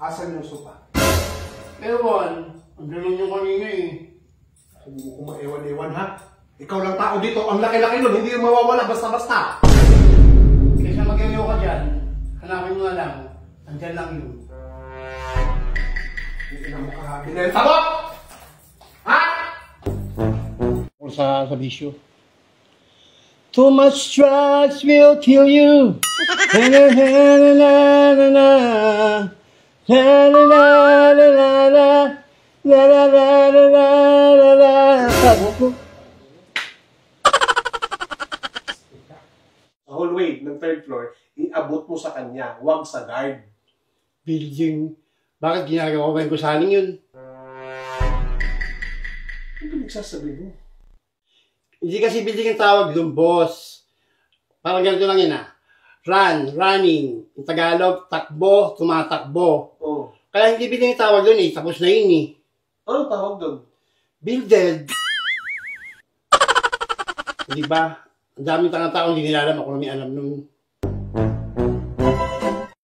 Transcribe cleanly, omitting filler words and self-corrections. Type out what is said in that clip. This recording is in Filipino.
Asan yung sopa? Ewan, andun yung kanina eh. Hindi mo ko maewan-ewan ha? Ikaw lang tao dito, ang laki-laki nun, hindi yung mawawala basta-basta. Kaysa mag-ayaw ka dyan, hanapin mo na lang. Andyan lang yun. Hindi na mo ka binenta mo! Ha? Sa bisyo. Too much drugs will kill you. La la la la la la. La la la la la la. La la la la la la la. Sabi ko. Sa hallway ng third floor, iabot mo sa kanya, huwag sa guard. Building. Bakit ginagawa ko ba yung kusaling yun? Ano pinagsasabi mo? Hindi kasi building ang tawag doon, boss. Parang ganito lang yun ah. Run, running. Yung Tagalog, takbo, tumatakbo. Oh. Kaya hindi building ang tawag doon eh. Tapos na yun eh. Anong tawag doon? Builded. Di ba? Ang daming tanga-tao hindi nila alam ako na may alam nun.